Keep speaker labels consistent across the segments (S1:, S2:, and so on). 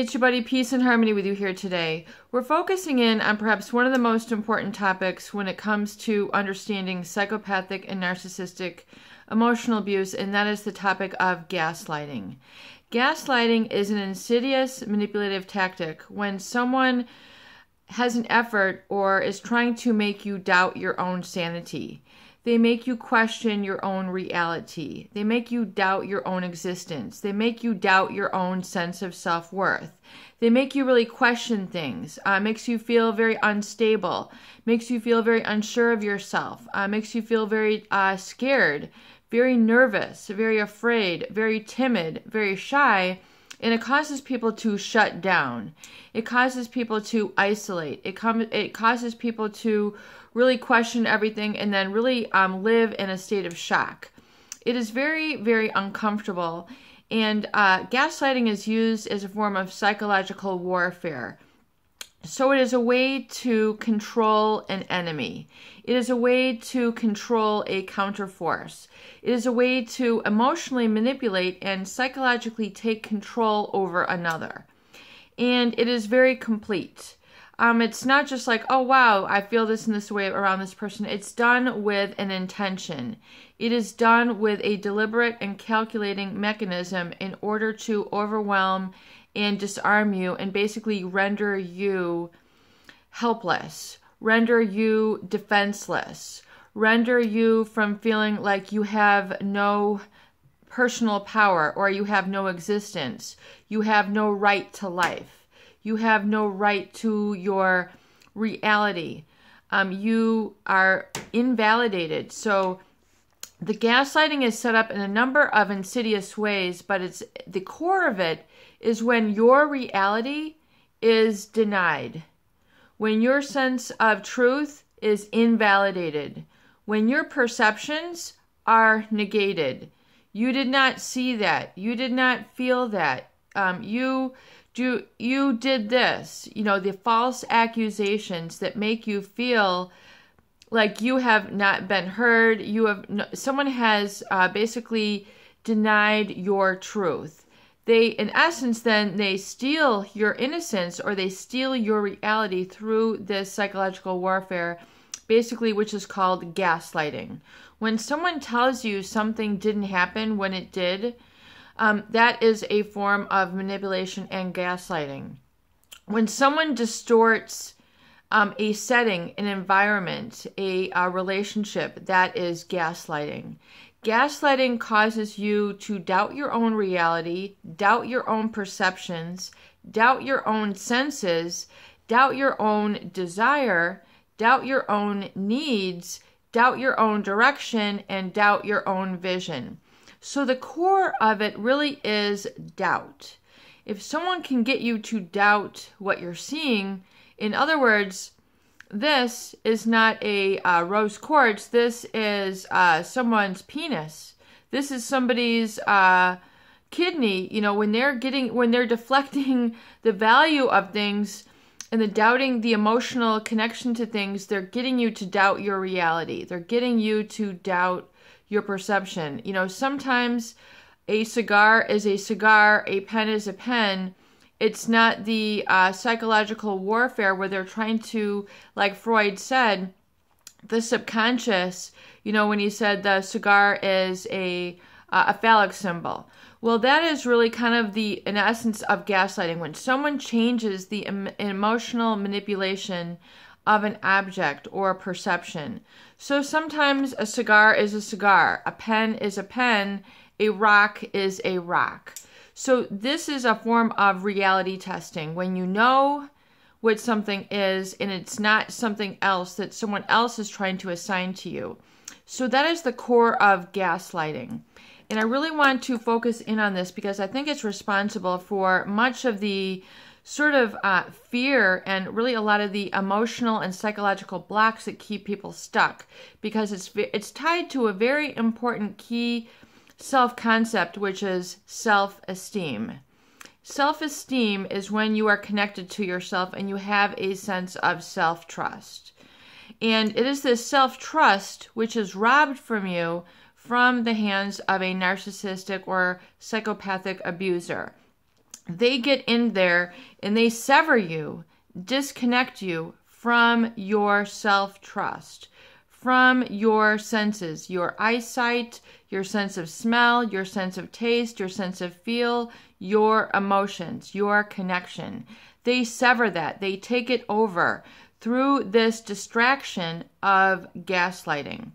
S1: it's your buddy Peace and Harmony with you here today. We're focusing in on perhaps one of the most important topics when it comes to understanding psychopathic and narcissistic emotional abuse, and that is the topic of gaslighting. Gaslighting is an insidious manipulative tactic when someone has an effort or is trying to make you doubt your own sanity. They make you question your own reality. They make you doubt your own existence. They make you doubt your own sense of self-worth. They make you really question things. Makes you feel very unstable. Makes you feel very unsure of yourself. Makes you feel very scared, very nervous, very afraid, very timid, very shy. And it causes people to shut down. It causes people to isolate. It causes people to really question everything and then really live in a state of shock. It is very, very uncomfortable. And gaslighting is used as a form of psychological warfare. So it is a way to control an enemy. It is a way to control a counterforce. It is a way to emotionally manipulate and psychologically take control over another. And it is very complete. It's not just like, oh wow, I feel this in this way around this person. It's done with an intention. It is done with a deliberate and calculating mechanism in order to overwhelm and disarm you and basically render you helpless, render you defenseless, render you from feeling like you have no personal power or you have no existence. You have no right to life. You have no right to your reality. You are invalidated. So the gaslighting is set up in a number of insidious ways, but the core of it is when your reality is denied, when your sense of truth is invalidated, when your perceptions are negated. You did not see that. You did not feel that. You did this. You know, the false accusations that make you feel like you have not been heard. Someone has basically denied your truth. In essence, then, they steal your innocence or they steal your reality through this psychological warfare, basically, which is called gaslighting. When someone tells you something didn't happen when it did, that is a form of manipulation and gaslighting. When someone distorts a setting, an environment, a relationship, that is gaslighting. Gaslighting causes you to doubt your own reality, doubt your own perceptions, doubt your own senses, doubt your own desire, doubt your own needs, doubt your own direction, and doubt your own vision. So the core of it really is doubt. If someone can get you to doubt what you're seeing, in other words, this is not a rose quartz. This is someone's penis. This is somebody's kidney. You know, when they're deflecting the value of things and the doubting the emotional connection to things, they're getting you to doubt your reality. They're getting you to doubt your perception. You know, sometimes a cigar is a cigar, a pen is a pen. It's not the psychological warfare where they're trying to, like Freud said, the subconscious, you know, when he said the cigar is a phallic symbol. Well, that is really kind of in essence of gaslighting. When someone changes the emotional manipulation of an object or a perception. So sometimes a cigar is a cigar, a pen is a pen, a rock is a rock. So this is a form of reality testing, when you know what something is and it's not something else that someone else is trying to assign to you. So that is the core of gaslighting. And I really want to focus in on this because I think it's responsible for much of the sort of fear and really a lot of the emotional and psychological blocks that keep people stuck, because it's tied to a very important key self-concept, which is self-esteem. Self-esteem is when you are connected to yourself and you have a sense of self-trust. And it is this self-trust which is robbed from you from the hands of a narcissistic or psychopathic abuser. they get in there and they sever you, disconnect you from your self-trust, from your senses, your eyesight, your sense of smell, your sense of taste, your sense of feel, your emotions, your connection. They sever that. They take it over through this distraction of gaslighting.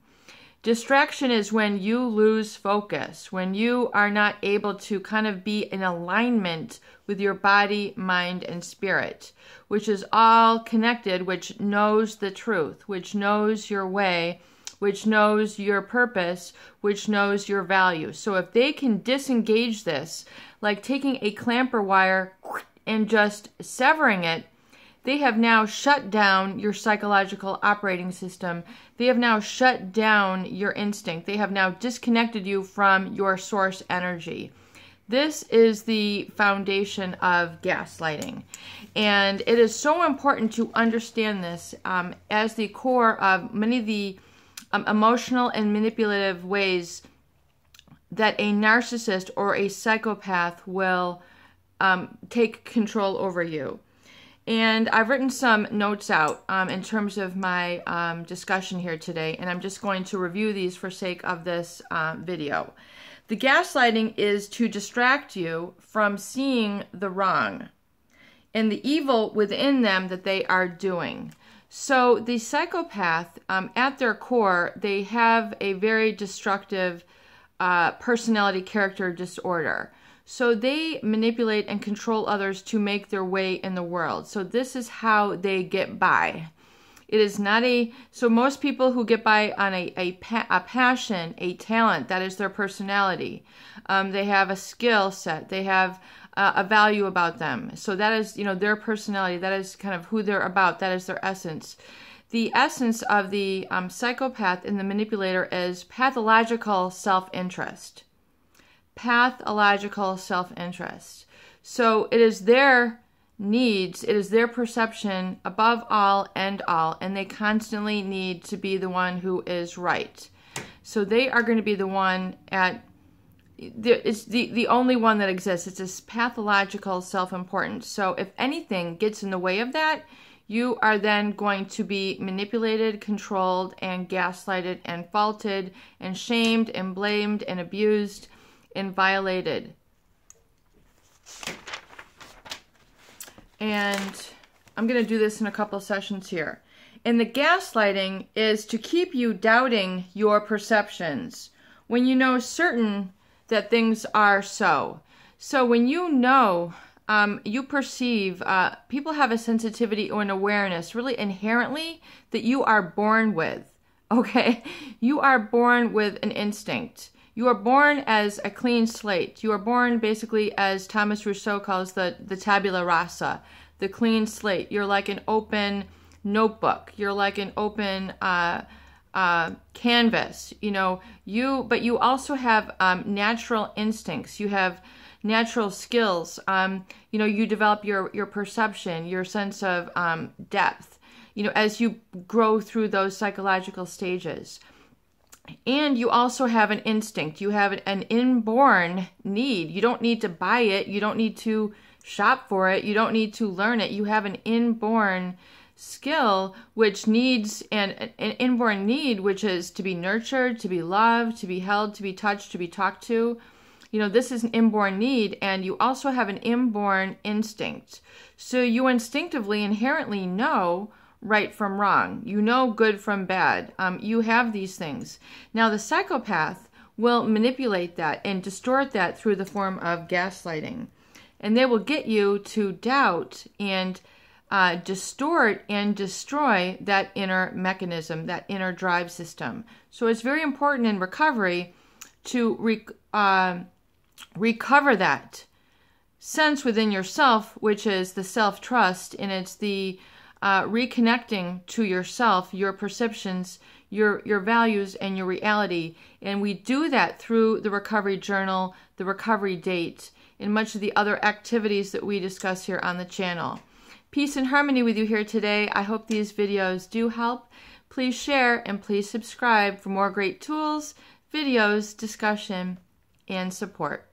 S1: Distraction is when you lose focus, when you are not able to kind of be in alignment with your body, mind, and spirit, which is all connected, which knows the truth, which knows your way, which knows your purpose, which knows your value. So if they can disengage this, like taking a clamper wire and just severing it, they have now shut down your psychological operating system. They have now shut down your instinct. They have now disconnected you from your source energy. This is the foundation of gaslighting. And it is so important to understand this as the core of many of the emotional and manipulative ways that a narcissist or a psychopath will take control over you. And I've written some notes out in terms of my discussion here today, and I'm just going to review these for sake of this video. The gaslighting is to distract you from seeing the wrong and the evil within them that they are doing. So the psychopath, at their core, they have a very destructive personality character disorder. So they manipulate and control others to make their way in the world. So this is how they get by. It is not so most people who get by on a passion, a talent, that is their personality. They have a skill set. They have a value about them. So that is, their personality. That is kind of who they're about. That is their essence. The essence of the psychopath and the manipulator is pathological self-interest. Pathological self-interest. So it is their needs, it is their perception above all and all, and they constantly need to be the one who is right. So they are going to be the one it's the only one that exists. It's this pathological self-importance. So if anything gets in the way of that, you are then going to be manipulated, controlled, and gaslighted, and faulted, and shamed, and blamed, and abused, and violated. And I'm going to do this in a couple of sessions here. And the gaslighting is to keep you doubting your perceptions when you know certain that things are so. So when you know, you perceive, people have a sensitivity or an awareness really inherently that you are born with, okay? You are born with an instinct. You are born as a clean slate. You are born basically, as Thomas Rousseau calls the tabula rasa, the clean slate. You're like an open notebook. You're like an open canvas. But you also have natural instincts. You have natural skills. You develop your perception, your sense of depth, as you grow through those psychological stages. And you also have an instinct. You have an inborn need. You don't need to buy it. You don't need to shop for it. You don't need to learn it. You have an inborn skill which needs, and an inborn need which is to be nurtured, to be loved, to be held, to be touched, to be talked to. This is an inborn need, and you also have an inborn instinct. So you instinctively, inherently know right from wrong. You know good from bad. You have these things. Now the psychopath will manipulate that and distort that through the form of gaslighting. And they will get you to doubt and distort and destroy that inner mechanism, that inner drive system. So it's very important in recovery to recover that sense within yourself, which is the self-trust, and it's the reconnecting to yourself, your perceptions, your values, and your reality. And we do that through the recovery journal, the recovery date, and much of the other activities that we discuss here on the channel. Peace and harmony with you here today. I hope these videos do help. Please share and please subscribe for more great tools, videos, discussion, and support.